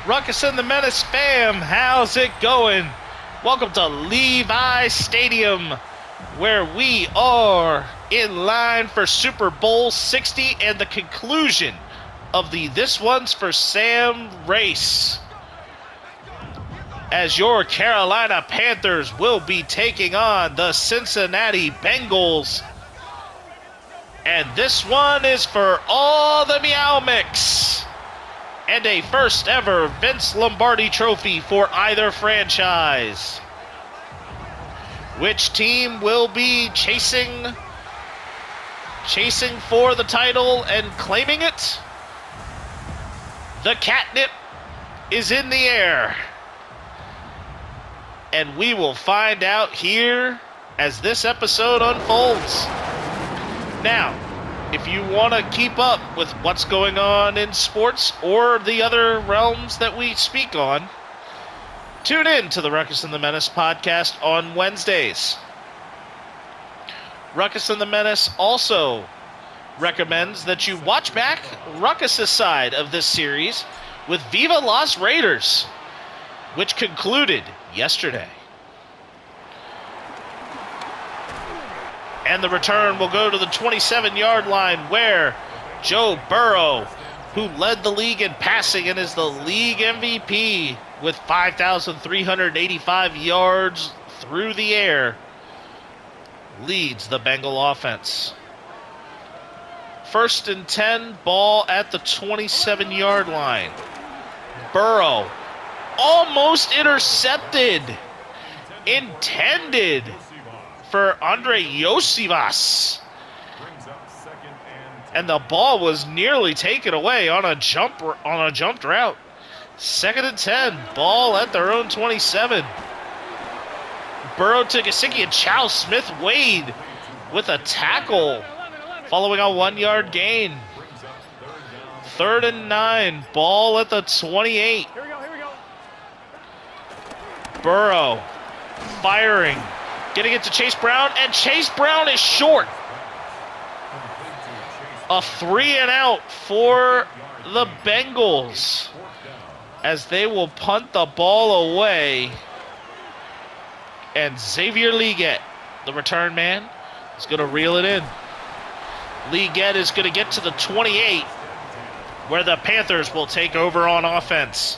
Ruckus and the Menace fam, how's it going? Welcome to Levi Stadium, where we are in line for Super Bowl 60 and the conclusion of the This One's for Sam race, as your Carolina Panthers will be taking on the Cincinnati Bengals. And this one is for all the Meow Mix, and a first ever Vince Lombardi trophy for either franchise. Which team will be chasing for the title and claiming it? The catnip is in the air. And we will find out here as this episode unfolds. Now, if you want to keep up with what's going on in sports or the other realms that we speak on, tune in to the Ruckus and the Menace podcast on Wednesdays. Ruckus and the Menace also recommends that you watch back Ruckus' side of this series with Viva Las Raiders, which concluded yesterday. And the return will go to the 27-yard line, where Joe Burrow, who led the league in passing and is the league MVP with 5,385 yards through the air, leads the Bengal offense. 1st and 10, ball at the 27-yard line. Burrow almost intercepted, intended for Andre Yosivas, and the ball was nearly taken away on a jumped route. 2nd and 10, ball at their own 27. Burrow to Gesicki and Chow Smith-Wade with a tackle following a 1-yard gain. 3rd and 9, ball at the 28. Burrow firing, getting it to Chase Brown, and Chase Brown is short. A 3-and-out for the Bengals, as they will punt the ball away. And Xavier Legette, the return man, is going to reel it in. Legette is going to get to the 28, where the Panthers will take over on offense.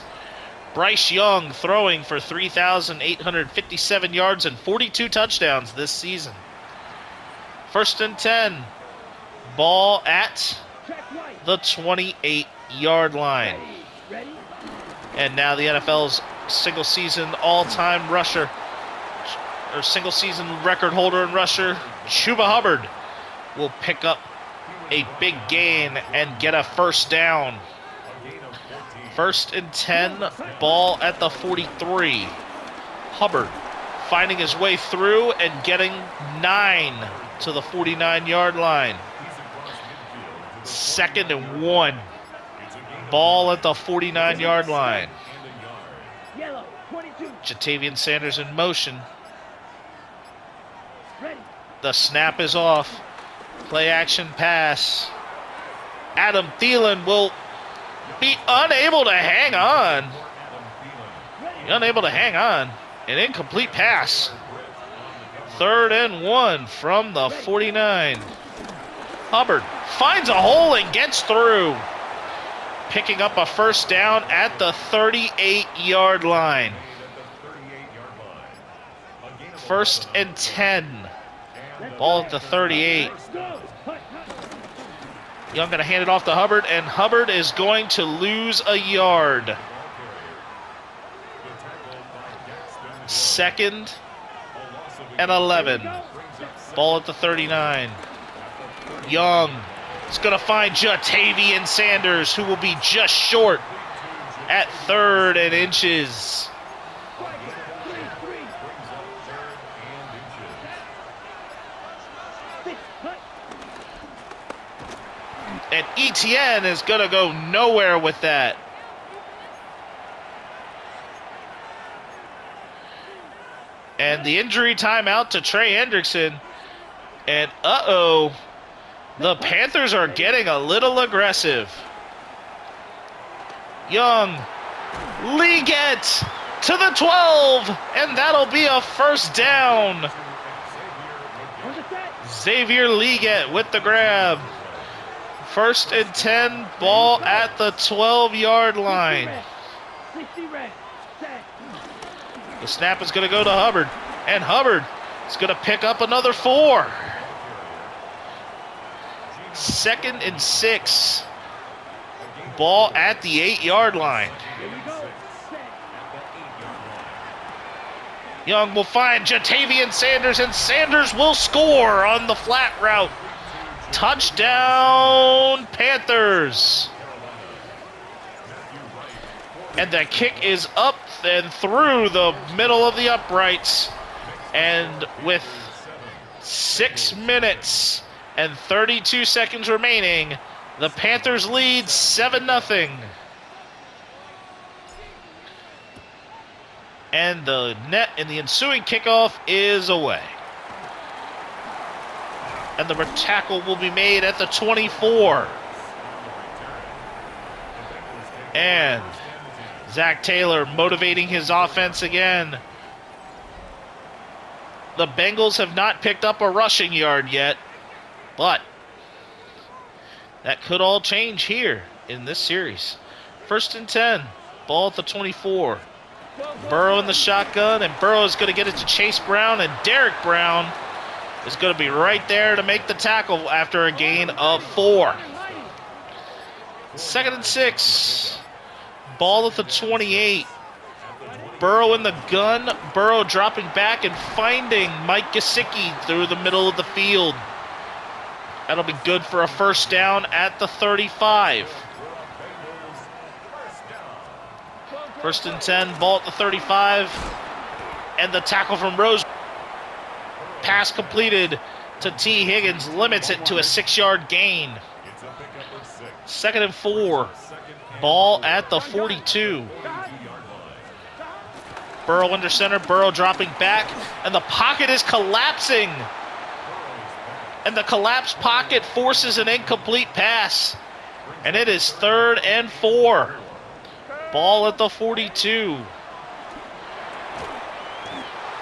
Bryce Young throwing for 3,857 yards and 42 touchdowns this season. 1st and 10, ball at the 28-yard line. And now the NFL's single-season all-time rusher, or single-season record holder and rusher, Chuba Hubbard, will pick up a big gain and get a first down. 1st and 10, ball at the 43. Hubbard finding his way through and getting 9 to the 49-yard line. 2nd and 1, ball at the 49-yard line. Jatavian Sanders in motion. The snap is off. Play action pass. Adam Thielen will be unable to hang on. An incomplete pass. 3rd and 1 from the 49. Hubbard finds a hole and gets through, picking up a first down at the 38-yard line. 1st and 10. Ball at the 38. Young going to hand it off to Hubbard, and Hubbard is going to lose a yard. 2nd and 11. Ball at the 39. Young is going to find Jatavian Sanders, who will be just short at 3rd and inches. And ETN is going to go nowhere with that. And the injury timeout to Trey Hendrickson. And the Panthers are getting a little aggressive. Young Liget to the 12, and that'll be a first down. Xavier Liget with the grab. 1st and 10, ball at the 12-yard line. The snap is going to go to Hubbard, and Hubbard is going to pick up another 4. 2nd and 6, ball at the 8-yard line. Young will find Jatavian Sanders, and Sanders will score on the flat route. Touchdown, Panthers. And the kick is up and through the middle of the uprights. And with 6 minutes and 32 seconds remaining, the Panthers lead 7-0. And the net in the ensuing kickoff is away. And the tackle will be made at the 24. And Zach Taylor motivating his offense again. The Bengals have not picked up a rushing yard yet, but that could all change here in this series. 1st and 10, ball at the 24. Burrow in the shotgun, and Burrow is going to get it to Chase Brown, and Derek Brown is going to be right there to make the tackle after a gain of 4. 2nd and 6, ball at the 28. Burrow in the gun, Burrow dropping back and finding Mike Gesicki through the middle of the field. That'll be good for a first down at the 35. 1st and 10, ball at the 35, and the tackle from Rose. Pass completed to T. Higgins, limits it to a 6-yard gain. 2nd and 4, ball at the 42. Burrow under center, Burrow dropping back, and the pocket is collapsing. And the collapsed pocket forces an incomplete pass. And it is 3rd and 4. Ball at the 42.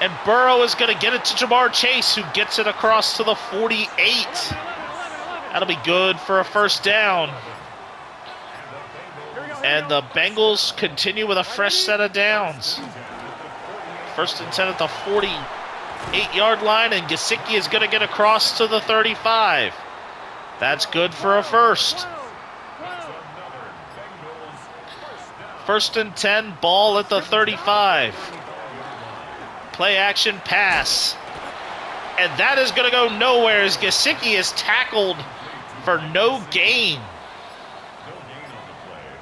And Burrow is going to get it to JaMarr Chase, who gets it across to the 48. That'll be good for a first down. And the Bengals continue with a fresh set of downs. 1st and 10 at the 48-yard line, and Gesicki is going to get across to the 35. That's good for a first. 1st and 10, ball at the 35. Play action pass. And that is going to go nowhere as Gesicki is tackled for no gain.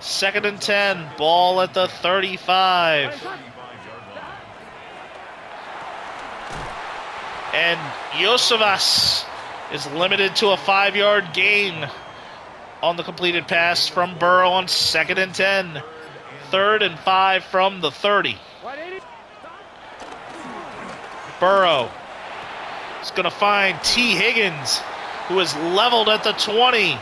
2nd and 10, ball at the 35. And Yosevas is limited to a 5-yard gain on the completed pass from Burrow on 2nd and 10. 3rd and 5 from the 30. Burrow is going to find T. Higgins, who is leveled at the 20.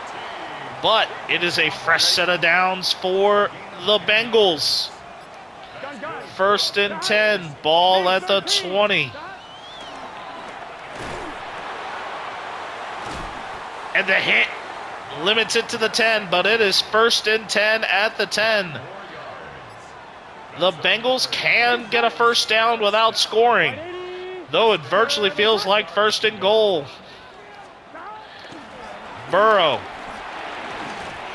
But it is a fresh set of downs for the Bengals. 1st and 10, ball at the 20. And the hit limits it to the 10, but it is 1st and 10 at the 10. The Bengals can get a first down without scoring, though it virtually feels like 1st and goal. Burrow.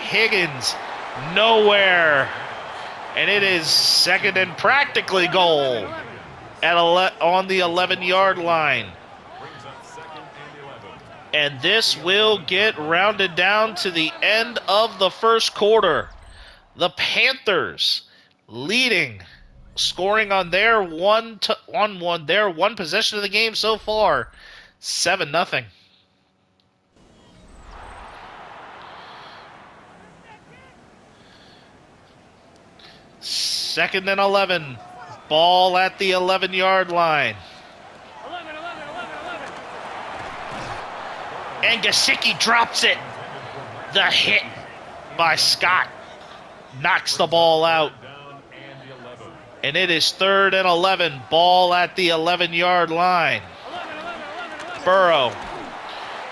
Higgins. Nowhere. And it is 2nd and practically goal on the 11-yard line. And this will get rounded down to the end of the first quarter. The Panthers leading, scoring on their one possession of the game so far, 7-0. Second and 11, ball at the 11-yard line. And Gesicki drops it. The hit by Scott knocks the ball out. And it is 3rd and 11. Ball at the 11-yard line. Burrow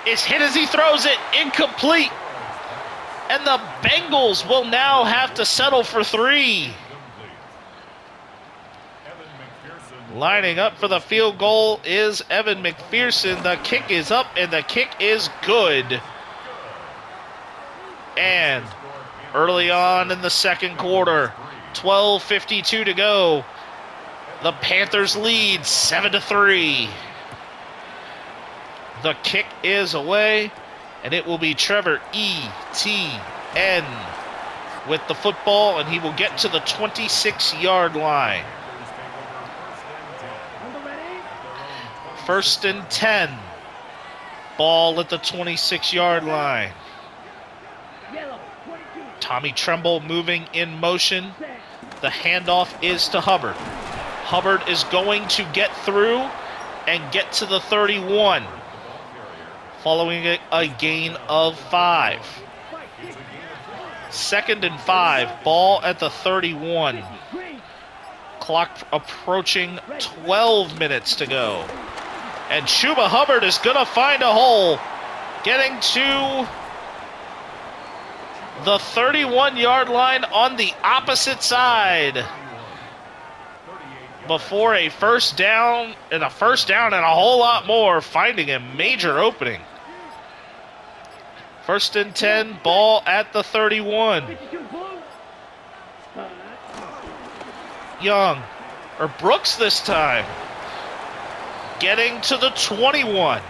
is hit as he throws it. Incomplete. And the Bengals will now have to settle for 3. Lining up for the field goal is Evan McPherson. The kick is up, and the kick is good. And early on in the second quarter, 12:52 to go. The Panthers lead 7-3. The kick is away, and it will be Trevor Etienne with the football, and he will get to the 26-yard line. 1st and 10. Ball at the 26-yard line. Tommy Tremble moving in motion. The handoff is to Hubbard. Hubbard is going to get through and get to the 31, following a gain of 5. 2nd and 5. Ball at the 31. Clock approaching 12 minutes to go. And Chuba Hubbard is going to find a hole, getting to the 31-yard line on the opposite side before a first down and a whole lot more, finding a major opening. 1st and 10, ball at the 31. Young, or Brooks this time, getting to the 21.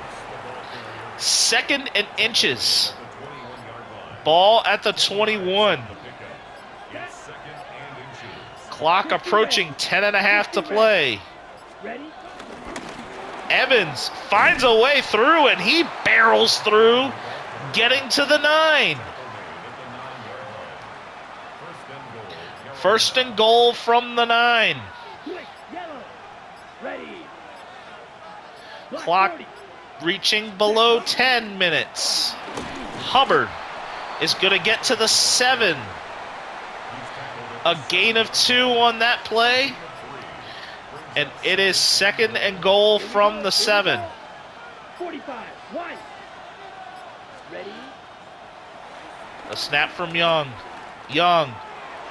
2nd and inches. Ball at the 21. Clock approaching 10.5 to play. Evans finds a way through, and he barrels through, getting to the 9. 1st and goal from the 9. Clock reaching below 10 minutes. Hubbard is going to get to the 7. A gain of 2 on that play. And it is 2nd and goal from the 7. 45. Ready? A snap from Young. Young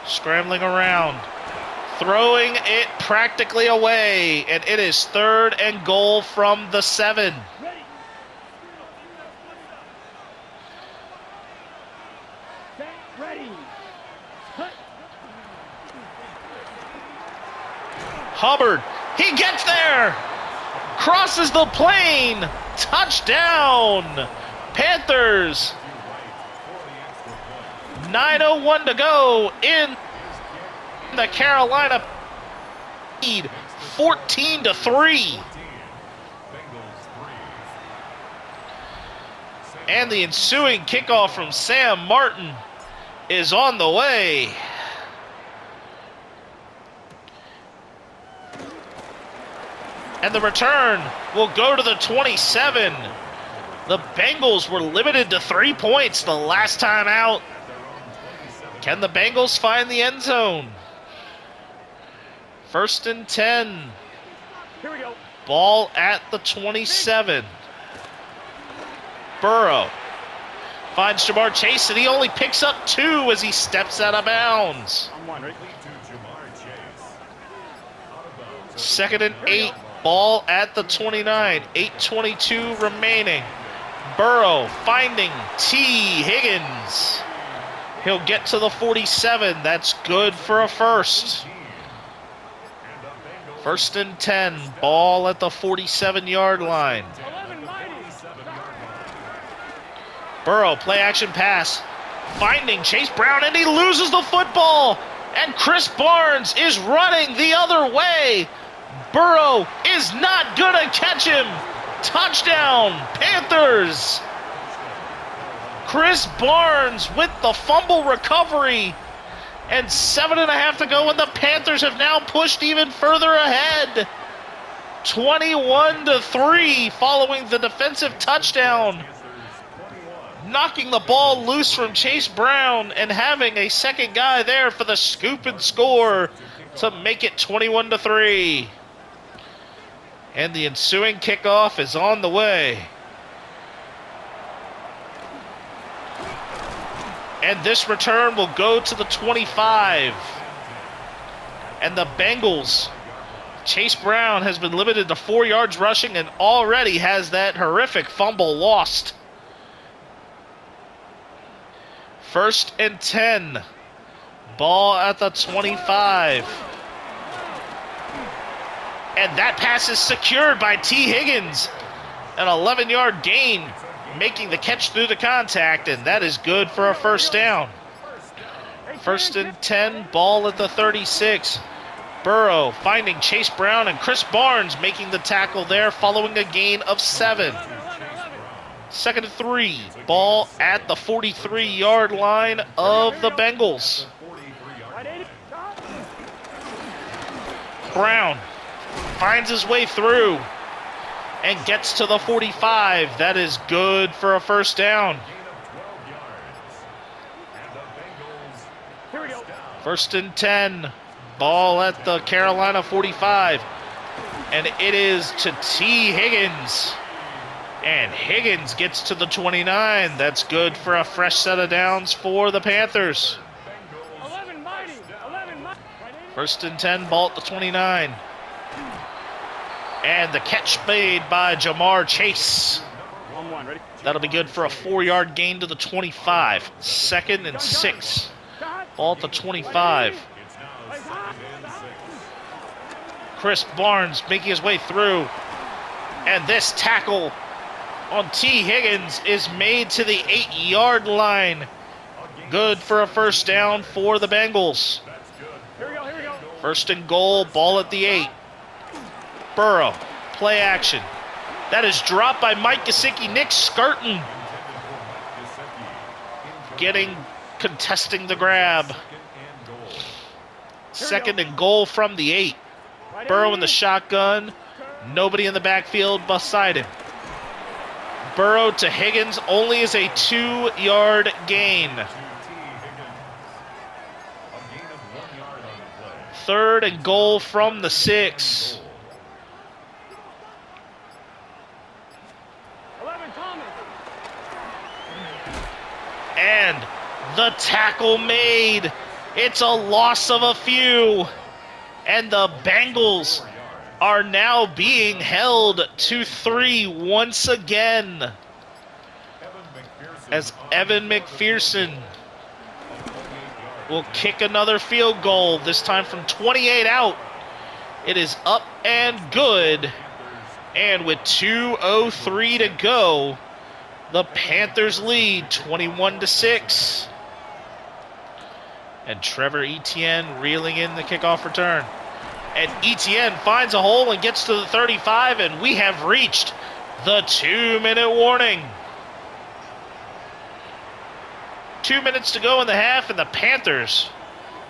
scrambling around, throwing it practically away, and it is 3rd and goal from the 7. Ready. Set, ready. Cut. Hubbard, he gets there, crosses the plane, touchdown, Panthers. 9:01 to go in the Carolina lead, 14-3. And the ensuing kickoff from Sam Martin is on the way. And the return will go to the 27. The Bengals were limited to 3 points the last time out. Can the Bengals find the end zone? 1st and 10. Here we go. Ball at the 27. Burrow finds JaMarr Chase, and he only picks up 2 as he steps out of bounds. 2nd and 8. Ball at the 29. 8:22 remaining. Burrow finding Higgins. He'll get to the 47. That's good for a first. 1st and 10. Ball at the 47-yard line. Burrow, play action pass. Finding Chase Brown, and he loses the football. And Chris Barnes is running the other way. Burrow is not going to catch him. Touchdown, Panthers. Chris Barnes with the fumble recovery. And 7.5 to go, and the Panthers have now pushed even further ahead. 21-3 following the defensive touchdown. Knocking the ball loose from Chase Brown and having a second guy there for the scoop and score to make it 21-3. And the ensuing kickoff is on the way. And this return will go to the 25. And the Bengals, Chase Brown has been limited to 4 yards rushing and already has that horrific fumble lost. 1st and 10. Ball at the 25. And that pass is secured by T. Higgins. An 11-yard gain, making the catch through the contact, and that is good for a first down. 1st and 10, ball at the 36. Burrow finding Chase Brown and Chris Barnes making the tackle there following a gain of 7. 2nd and 3, ball at the 43-yard line of the Bengals. Brown finds his way through and gets to the 45. That is good for a first down. 1st and 10. Ball at the Carolina 45. And it is to T. Higgins. And Higgins gets to the 29. That's good for a fresh set of downs for the Panthers. 1st and 10, ball at the 29. And the catch made by JaMarr Chase. That'll be good for a 4-yard gain to the 25. 2nd and 6. Ball at the 25. Chris Barnes making his way through. And this tackle on T. Higgins is made to the 8-yard line. Good for a first down for the Bengals. 1st and goal, ball at the 8. Burrow, play action. That is dropped by Mike Gesicki. Nick Skirton contesting the grab. 2nd and goal from the 8. Burrow in the shotgun. Nobody in the backfield beside him. Burrow to Higgins only is a 2-yard gain. 3rd and goal from the 6. And the tackle made. It's a loss of a few. And the Bengals are now being held to 3 once again. As Evan McPherson will kick another field goal, this time from 28 out. It is up and good. And with 2:03 to go, the Panthers lead 21-6. And Trevor Etienne reeling in the kickoff return. And Etienne finds a hole and gets to the 35, and we have reached the 2-minute warning. 2 minutes to go in the half, and the Panthers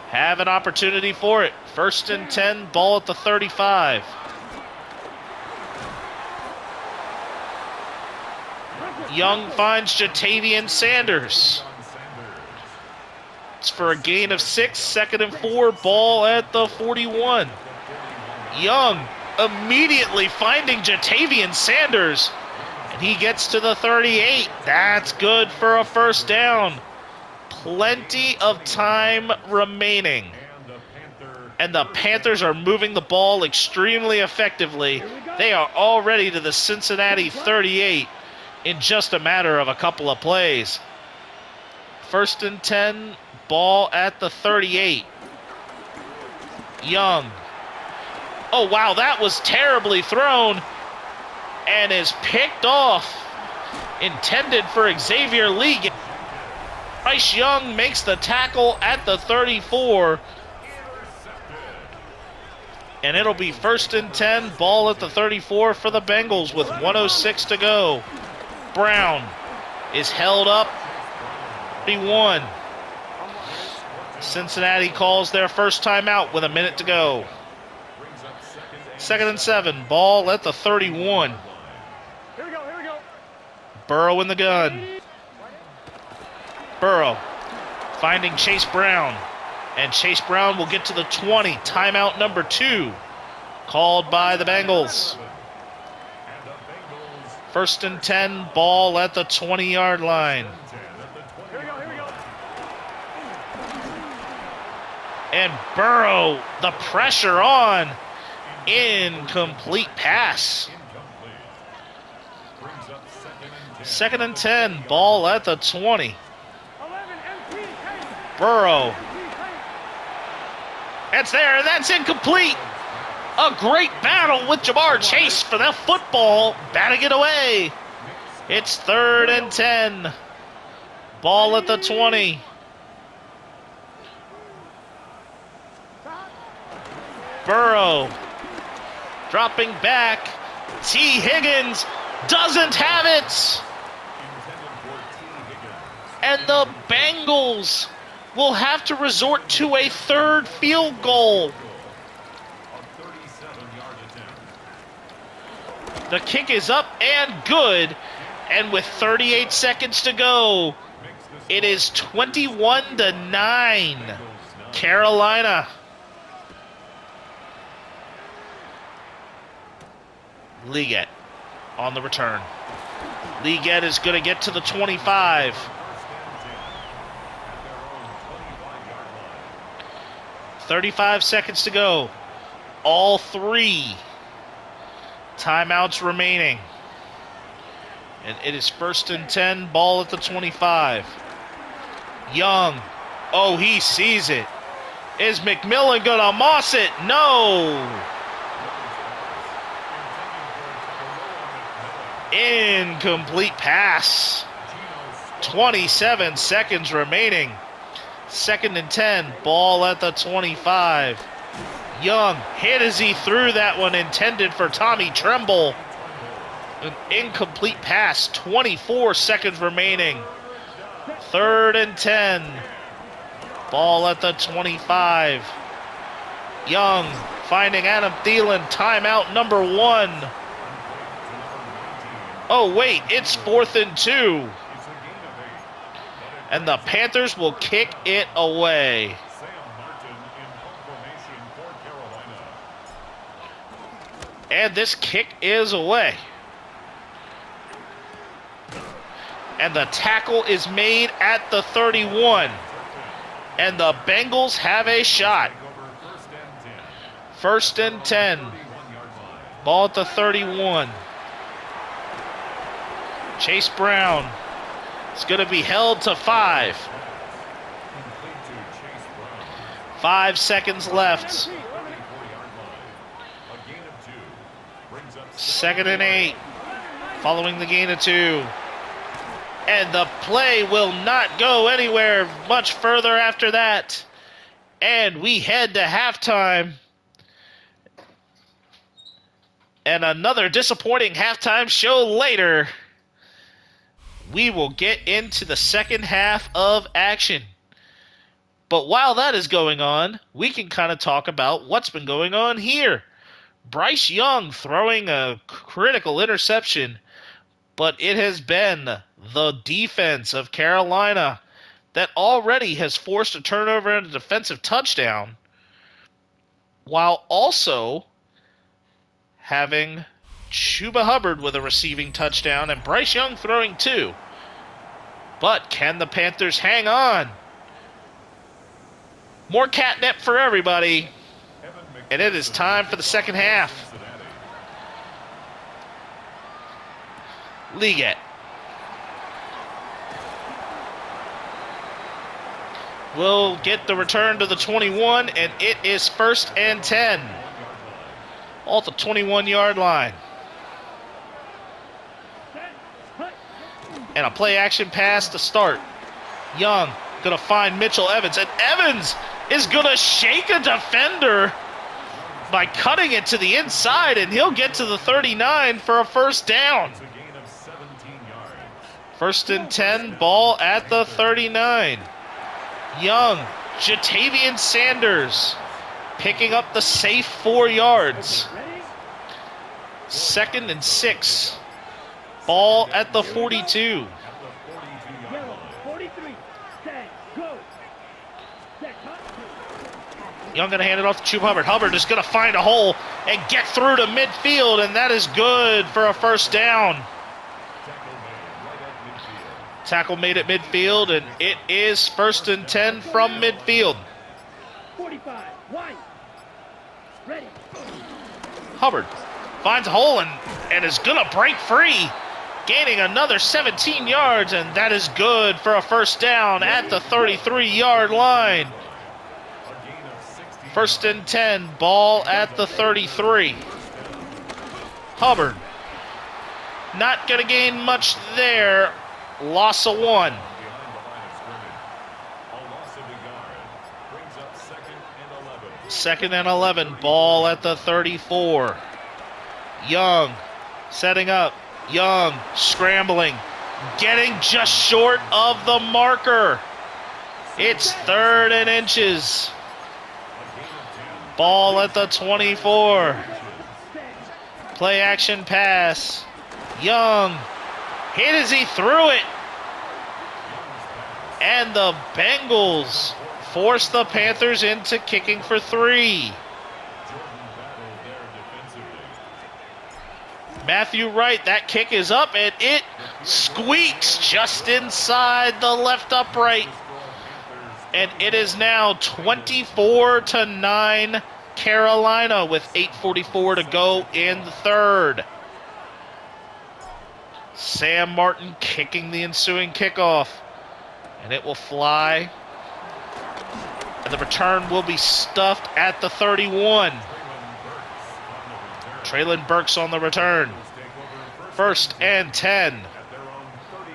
have an opportunity for it. 1st and 10, ball at the 35. Young finds Jatavian Sanders. It's for a gain of 6. 2nd and 4, ball at the 41. Young immediately finding Jatavian Sanders, and he gets to the 38. That's good for a first down. Plenty of time remaining. And the Panthers are moving the ball extremely effectively. They are already to the Cincinnati 38 in just a matter of a couple of plays. 1st and 10, ball at the 38. Young. Oh, wow, that was terribly thrown and is picked off. Intended for Xavier Lee. Bryce Young makes the tackle at the 34. And it'll be 1st and 10, ball at the 34 for the Bengals with 1:06 to go. Brown is held up. 31. Cincinnati calls their first timeout with a minute to go. 2nd and 7, ball at the 31. Here we go. Burrow in the gun. Burrow finding Chase Brown. And Chase Brown will get to the 20. Timeout number 2 called by the Bengals. 1st and 10, ball at the 20-yard line. Here we go. And Burrow, the pressure on. Incomplete pass. 2nd and 10, ball at the 20. Burrow. That's there, that's incomplete. A great battle with JaMarr Chase for that football, batting it away. It's 3rd and 10, ball at the 20. Burrow dropping back. T. Higgins doesn't have it. And the Bengals will have to resort to a 3rd field goal. The kick is up and good. And with 38 seconds to go, it is 21-9. Carolina. Liggett on the return. Liggett is going to get to the 25. 35 seconds to go. All 3 timeouts remaining. And it is 1st and 10, ball at the 25. Young. Oh, he sees it. Is McMillan going to moss it? No. Incomplete pass. 27 seconds remaining. 2nd and 10, ball at the 25. Young hit as he threw that one, intended for Tommy Tremble. An incomplete pass, 24 seconds remaining. 3rd and 10, ball at the 25. Young finding Adam Thielen, timeout number 1. Oh wait, it's 4th and 2. And the Panthers will kick it away. And this kick is away. And the tackle is made at the 31. And the Bengals have a shot. 1st and 10. Ball at the 31. Chase Brown. It's going to be held to 5. 5 seconds left. 2nd and 8. Following the gain of 2. And the play will not go anywhere much further after that. And we head to halftime. And another disappointing halftime show later. We will get into the second half of action. But while that is going on, we can kind of talk about what's been going on here. Bryce Young throwing a critical interception, but it has been the defense of Carolina that already has forced a turnover and a defensive touchdown, while also having Chuba Hubbard with a receiving touchdown and Bryce Young throwing 2. But can the Panthers hang on? More catnip for everybody. And it is time for the second half. Liggett. Will get the return to the 21, and it is 1st and 10. Off the 21-yard line. And a play-action pass to start. Young going to find Mitchell Evans, and Evans is going to shake a defender by cutting it to the inside, and he'll get to the 39 for a first down. 1st and 10, ball at the 39. Young, Jatavian Sanders picking up the safe 4 yards. 2nd and 6, ball at the 42. Young going to hand it off to Chuba Hubbard. Hubbard is going to find a hole and get through to midfield, and that is good for a first down. Tackle made at midfield, and it is 1st and 10 from midfield. 45, wide. Ready. Hubbard finds a hole and is going to break free, gaining another 17 yards, and that is good for a first down at the 33-yard line. 1st and 10, ball at the 33. Hubbard not going to gain much there. Loss of 1. Second and 11, ball at the 34. Young setting up. Young scrambling, getting just short of the marker. It's 3rd and inches. Ball at the 24. Play action pass. Young hit as he threw it. And the Bengals force the Panthers into kicking for 3. Matthew Wright, that kick is up, and it squeaks just inside the left upright. And it is now 24-9 Carolina with 8:44 to go in the 3rd. Sam Martin kicking the ensuing kickoff. And it will fly. And the return will be stuffed at the 31. Traylon Burks on the return. 1st and 10.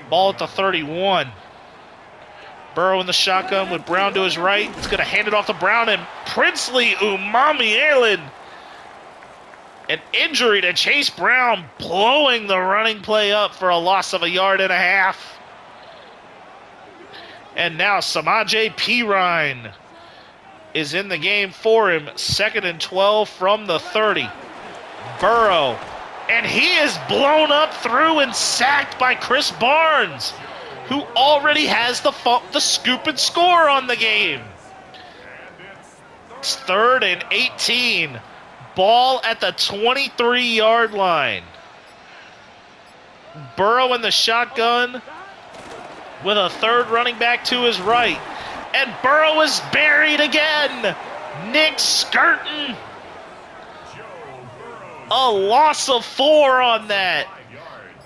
Ball at the 31. Burrow in the shotgun with Brown to his right. He's going to hand it off to Brown, and Princely Umanmielen. An injury to Chase Brown, blowing the running play up for a loss of 1.5 yards. And now Samaje Perine is in the game for him. 2nd and 12 from the 30. Burrow, and he is blown up through and sacked by Chris Barnes, who already has the scoop and score on the game. It's 3rd and 18. Ball at the 23-yard line. Burrow in the shotgun with a 3rd running back to his right. And Burrow is buried again. Nick Skirton. A loss of 4 on that.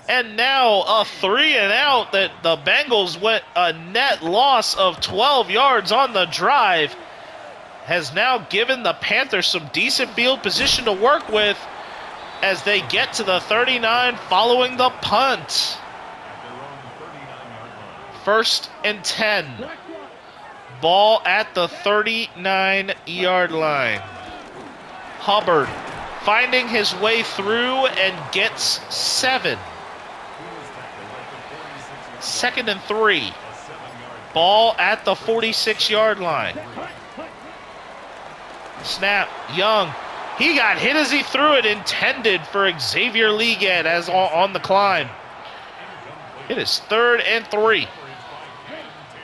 And now a 3 and out that the Bengals went a net loss of 12 yards on the drive. Has now given the Panthers some decent field position to work with as they get to the 39 following the punt. 1st and 10. Ball at the 39-yard line. Hubbard finding his way through and gets 7. 2nd and 3. Ball at the 46-yard line. Snap, Young. He got hit as he threw it, intended for Xavier Legette as on the climb. It is 3rd and 3.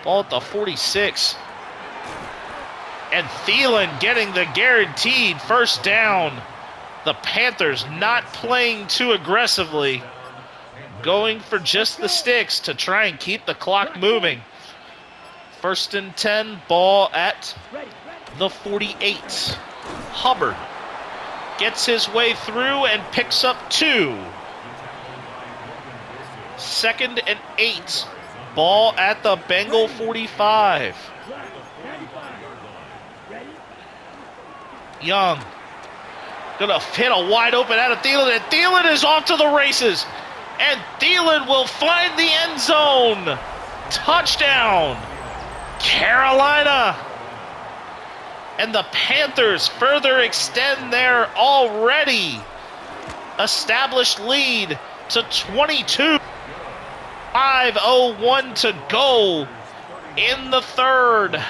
Ball at the 46. And Thielen getting the guaranteed first down. The Panthers not playing too aggressively, going for just the sticks to try and keep the clock moving. 1st and 10, ball at the 48. Hubbard gets his way through and picks up 2. 2nd and 8, ball at the Bengal 45. Young gonna hit a wide open out of Thielen, and Thielen is off to the races. And Thielen will find the end zone. Touchdown, Carolina. And the Panthers further extend their already established lead to 22. 5:01 to go in the 3rd.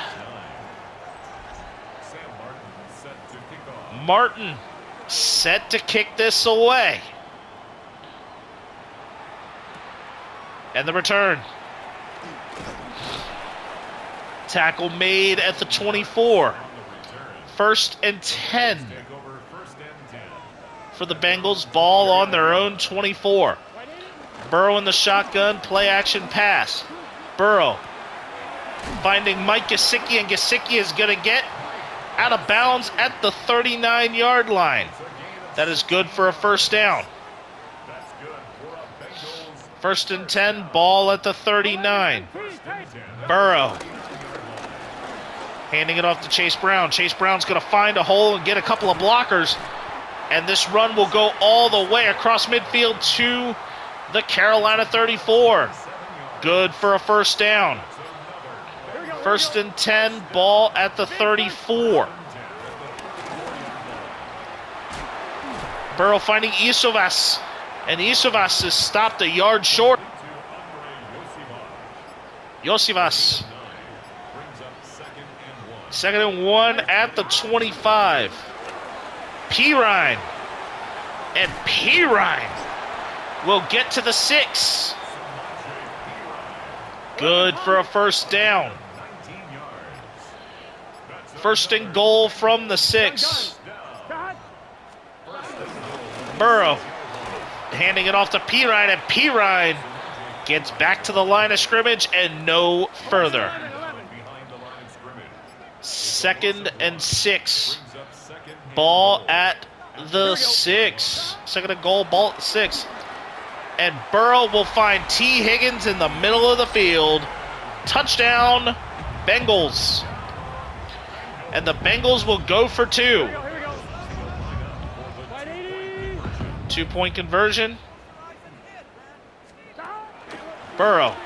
Martin set to kick this away. And the return. Tackle made at the 24. first and 10 for the Bengals. Ball on their own 24. Burrow in the shotgun, play action pass. Burrow finding Mike Gesicki, and Gesicki is going to get out of bounds at the 39-yard line. That is good for a first down. First and 10, ball at the 39. Burrow handing it off to Chase Brown. Chase Brown's going to find a hole and get a couple of blockers. And this run will go all the way across midfield to the Carolina 34. Good for a first down. First and 10, ball at the 34. Burrow finding Isovas, and Isovas is stopped a yard short. Yosivas. Second and 1 at the 25. Pirine. And Pirine will get to the 6. Good for a first down. First and goal from the 6. Burrow handing it off to Pirine, and Pirine gets back to the line of scrimmage and no further. Second and 6. Ball at the 6. Second and goal, ball at the 6. And Burrow will find T. Higgins in the middle of the field. Touchdown, Bengals. And the Bengals will go for 2. 2-point conversion. Burrow.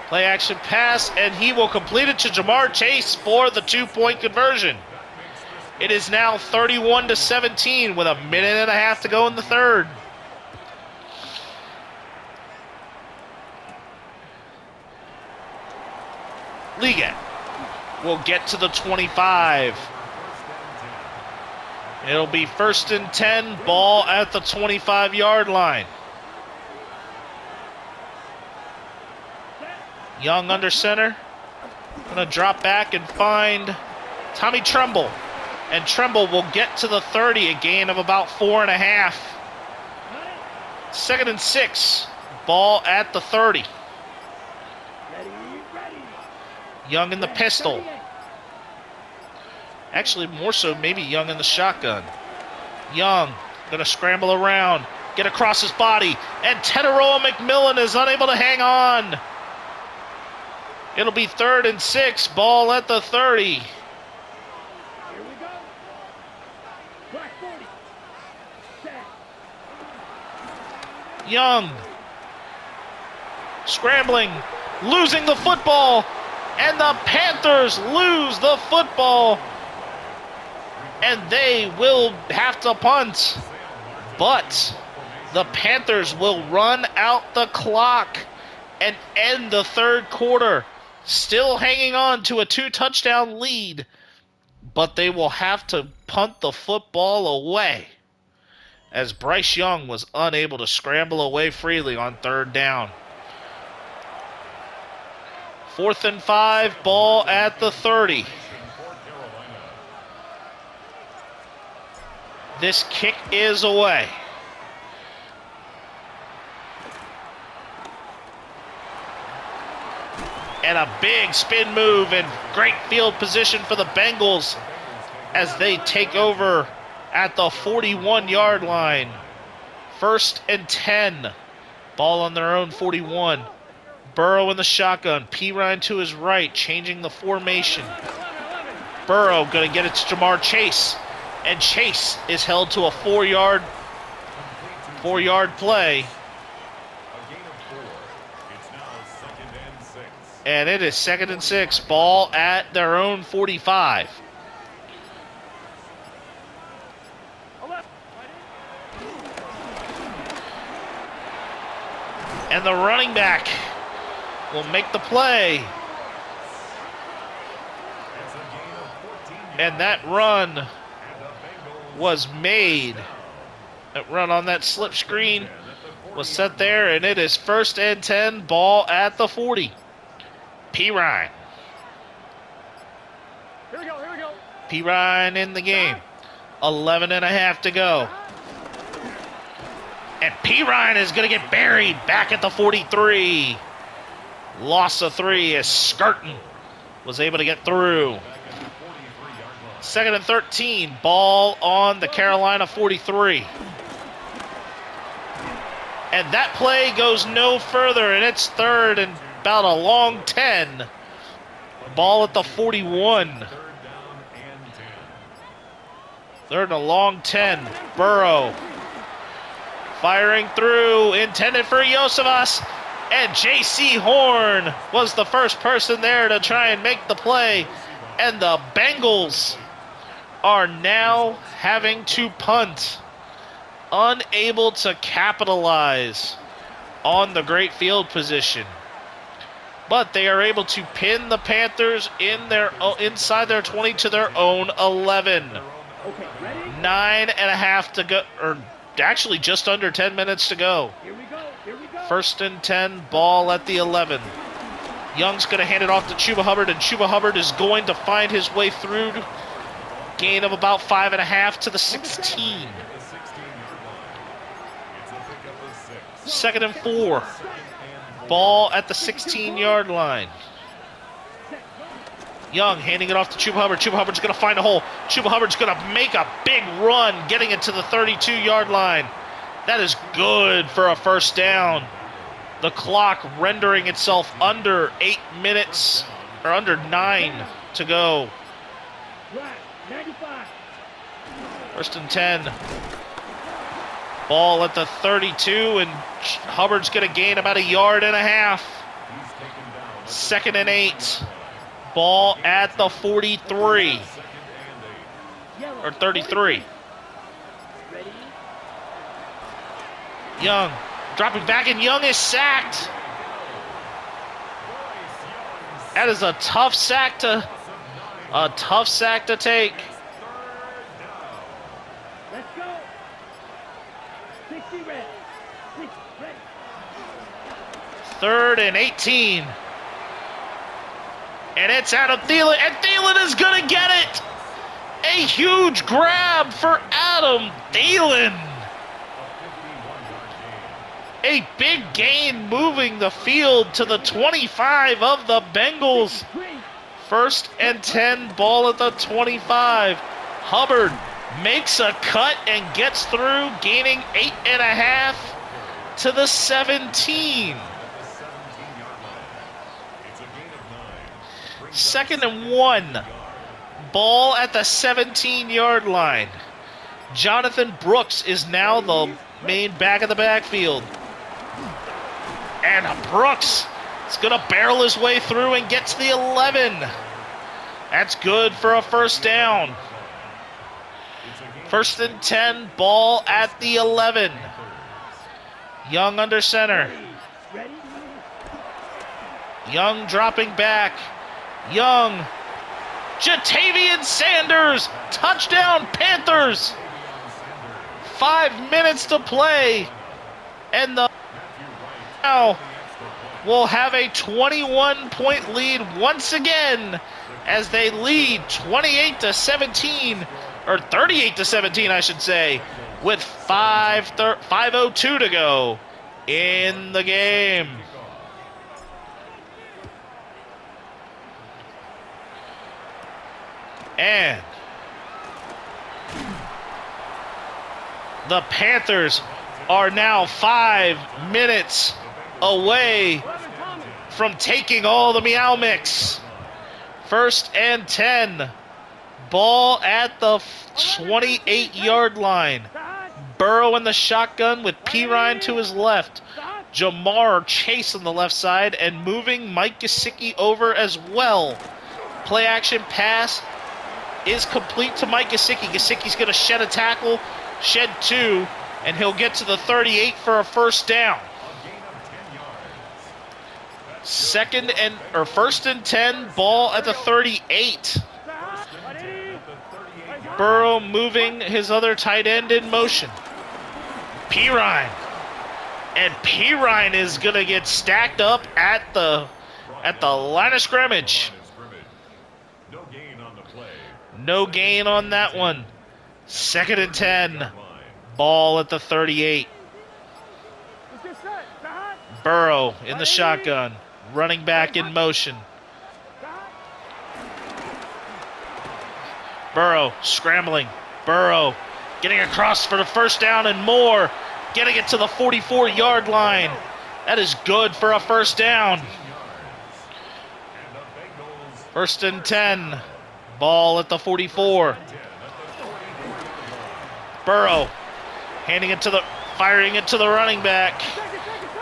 Play action pass, and he will complete it to JaMarr Chase for the 2-point conversion. It is now 31-17 with a minute and a half to go in the third. Liga will get to the 25. It'll be first and 10, ball at the 25-yard line. Young under center. Gonna drop back and find Tommy Tremble. And Tremble will get to the 30, a gain of about 4.5. Second and 6, ball at the 30. Young in the pistol. Actually, more so maybe Young in the shotgun. Young gonna scramble around, get across his body, and Teteroa McMillan is unable to hang on. It'll be third and 6, ball at the 30. Here we go. Black 40. Set. Young scrambling, losing the football, and the Panthers lose the football. And they will have to punt. But the Panthers will run out the clock and end the third quarter. Still hanging on to a 2-touchdown lead. But they will have to punt the football away, as Bryce Young was unable to scramble away freely on third down. 4th and 5, ball at the 30. This kick is away. And a big spin move and great field position for the Bengals as they take over at the 41-yard line. First and 10. Ball on their own 41. Burrow in the shotgun. Pirine to his right, changing the formation. Burrow going to get it to JaMarr Chase. And Chase is held to a 4-yard play. And it is 2nd and 6. Ball at their own 45. And the running back will make the play. And that run was made. That run on that slip screen was set there, and it is 1st and 10, ball at the 40. Pirine. Here we go, here we go. Pirine in the game. 11 and a half to go. And Pirine is going to get buried back at the 43. Loss of 3 as Skirtin was able to get through. 2nd and 13. Ball on the Carolina 43. And that play goes no further, and it's 3rd and about a long 10. Ball at the 41. 3rd and a long 10. Burrow firing through, intended for Yosevas. And J.C. Horn was the first person there to try and make the play. And the Bengals are now having to punt, unable to capitalize on the great field position. But they are able to pin the Panthers inside their 20 to their own 11. 9.5 to go, or actually just under 10 minutes to go. 1st and 10, ball at the 11. Young's going to hand it off to Chuba Hubbard, and Chuba Hubbard is going to find his way through. Gain of about 5.5 to the 16. 2nd and 4. Ball at the 16-yard line. Young handing it off to Chuba Hubbard. Chuba Hubbard's going to find a hole. Chuba Hubbard's going to make a big run, getting it to the 32-yard line. That is good for a first down. The clock rendering itself under 8 minutes, or under 9 to go. 1st and 10. Ball at the 32, and Hubbard's going to gain about 1.5 yards. 2nd and 8. Ball at the 43. Or 33. Young dropping back, and Young is sacked. That is a tough sack to take. Let's go. 60 red. 60 red. 3rd and 18. And it's out of Thielen, and Thielen is going to get it. A huge grab for Adam Thielen. A big gain moving the field to the 25 of the Bengals. 1st and 10, ball at the 25. Hubbard makes a cut and gets through, gaining 8.5 to the 17. 2nd and 1. Ball at the 17-yard line. Jonathan Brooks is now the main back of the backfield. And Brooks is going to barrel his way through and get to the 11. That's good for a first down. 1st and 10, ball at the 11. Young under center. Young dropping back. Young. Jatavian Sanders. Touchdown Panthers. 5 minutes to play. And the now will have a 21-point lead once again as they lead 28-17, or 38-17, I should say, with 5:02 to go in the game. And the Panthers are now 5 minutes away from taking all the Meow mix. 1st and 10. Ball at the 28-yard line. Burrow in the shotgun with Pirine to his left. JaMarr Chase on the left side, and moving Mike Gesicki over as well. Play action pass is complete to Mike Gesicki. Gesicki's going to shed a tackle, shed 2, and he'll get to the 38 for a first down. 1st and 10, ball at the 38. Burrow moving his other tight end in motion. Pirine. And Pirine is going to get stacked up at the line of scrimmage. No gain on that one. 2nd and 10. Ball at the 38. Burrow in the shotgun. Running back in motion. Burrow scrambling. Burrow getting across for the first down and more. Getting it to the 44-yard line. That is good for a first down. 1st and 10. Ball at the 44. Burrow firing it to the running back.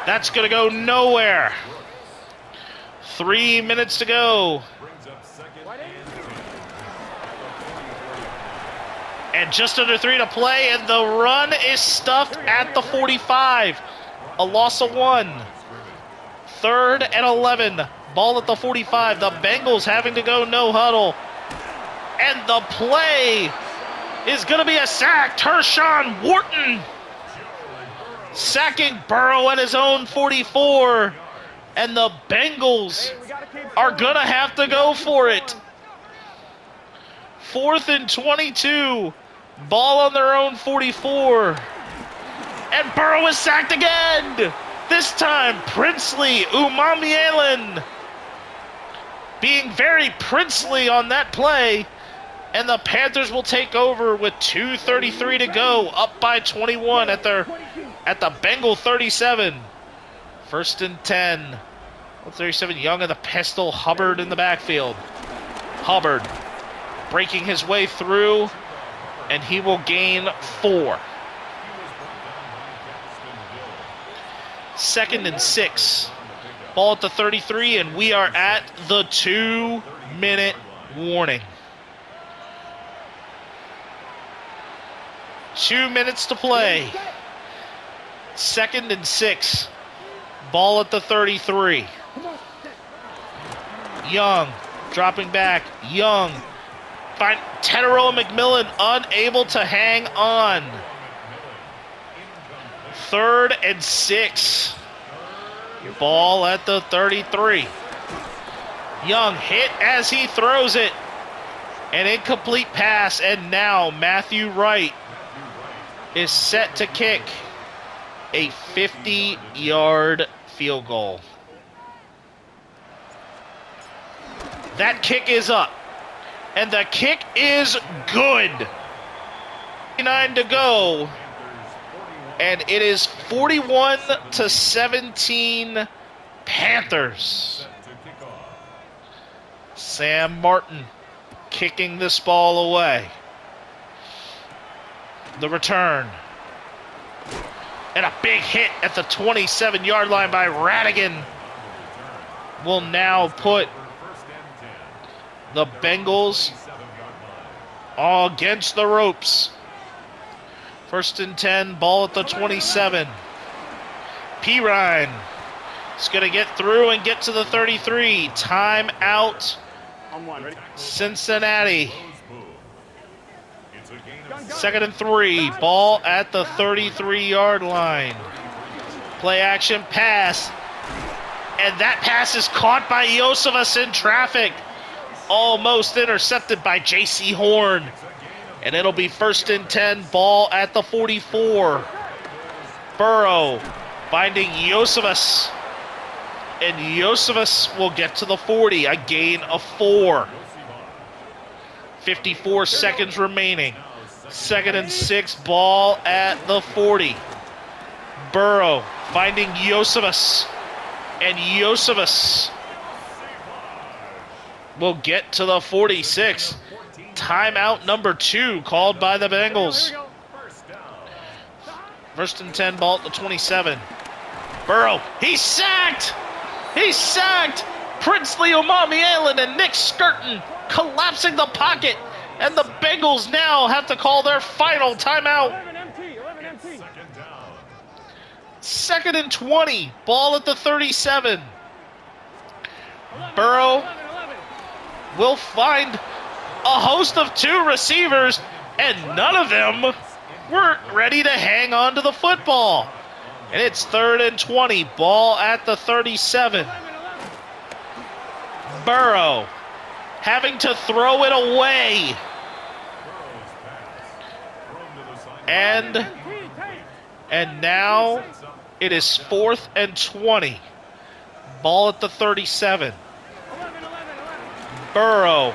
That's going to go nowhere. 3 minutes to go. And just under 3 to play, and the run is stuffed at the 45. A loss of 1. 3rd and 11. Ball at the 45. The Bengals having to go no huddle. And the play is going to be a sack. Tershawn Wharton sacking Burrow at his own 44. And the Bengals are going to have to go for it. 4th and 22. Ball on their own 44. And Burrow is sacked again. This time, Princely Umanmielen being very princely on that play. And the Panthers will take over with 2:33 to go, up by 21 at the Bengal 37. 1st and 10. 37 Young of the pistol. Hubbard in the backfield. Hubbard breaking his way through, and he will gain 4. 2nd and 6. Ball at the 33, and we are at the 2-minute warning. 2 minutes to play. 2nd and 6. Ball at the 33. Young dropping back. Young. Tedero McMillan unable to hang on. 3rd and 6. Ball at the 33. Young hit as he throws it. An incomplete pass, and now Matthew Wright is set to kick a 50-yard field goal. That kick is up, and the kick is good. 9 to go, and it is 41-17 Panthers. Sam Martin kicking this ball away. The return. And a big hit at the 27-yard line by Radigan will now put the Bengals all against the ropes. 1st and 10, ball at the 27. Pirine is going to get through and get to the 33. Timeout, Cincinnati. 2nd and 3, ball at the 33-yard line. Play action pass. And that pass is caught by Iosivas in traffic. Almost intercepted by J.C. Horn. And it'll be 1st and 10, ball at the 44. Burrow finding Iosivas. And Iosivas will get to the 40, a gain of 4. 54 seconds remaining. 2nd and 6, ball at the 40. Burrow finding Iosivas. And Iosivas will get to the 46. Timeout number 2 called by the Bengals. 1st and 10, ball at the 27. Burrow, he's sacked! He's sacked! Princely Umanmielen and Nick Skirton collapsing the pocket. And the Bengals now have to call their final timeout. 2nd and 20, ball at the 37. Burrow will find a host of 2 receivers, and none of them were ready to hang on to the football. And it's 3rd and 20, ball at the 37. Burrow having to throw it away And now it is 4th and 20. Ball at the 37. Burrow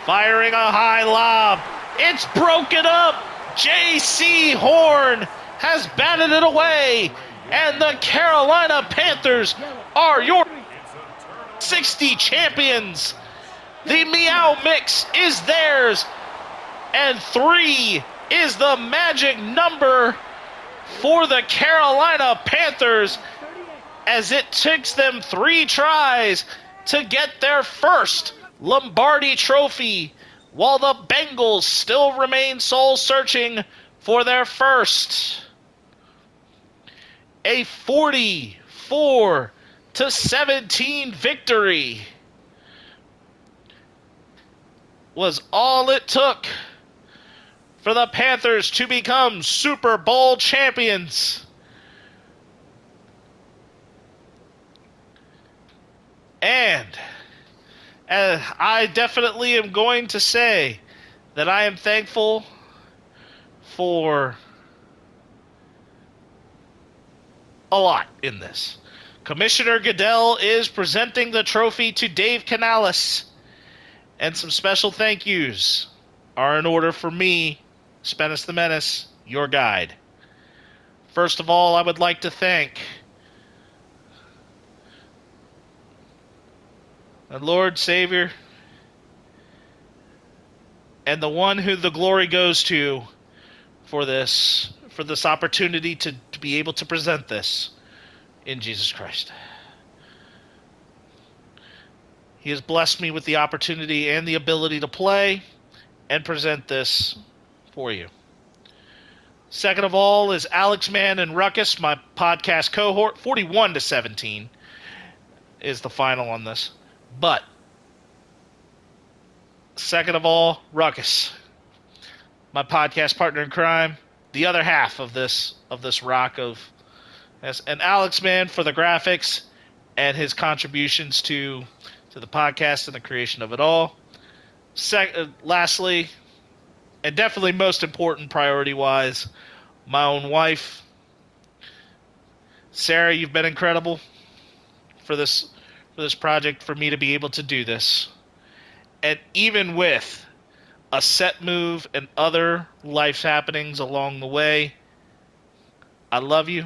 firing a high lob. It's broken up. J.C. Horn has batted it away. And the Carolina Panthers are your 60 champions. The Meow mix is theirs. And 3 is the magic number for the Carolina Panthers, as it takes them 3 tries to get their first Lombardi trophy, while the Bengals still remain soul-searching for their first. A 44-17 victory was all it took for the Panthers to become Super Bowl champions. And I definitely am going to say that I am thankful for a lot in this. Commissioner Goodell is presenting the trophy to Dave Canales, and some special thank yous are in order for me, Spence the Menace, your guide. First of all, I would like to thank my Lord, Savior, and the one who the glory goes to for this opportunity to be able to present this in Jesus Christ. He has blessed me with the opportunity and the ability to play and present this for you. Second of all is Alex Mann and Ruckus, my podcast cohort. 41-17 is the final on this. But second of all, Ruckus, my podcast partner in crime, the other half of this rock of, and Alex Mann for the graphics and his contributions to the podcast and the creation of it all. Lastly, and definitely most important priority-wise, my own wife. Sarah, you've been incredible for this project, for me to be able to do this. And even with a set move and other life happenings along the way, I love you.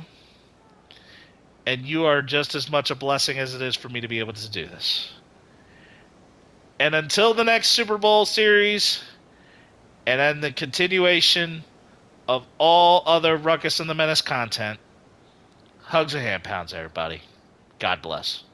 And you are just as much a blessing as it is for me to be able to do this. And until the next Super Bowl series, and then the continuation of all other Ruckus and the Menace content, hugs and hand pounds, everybody. God bless.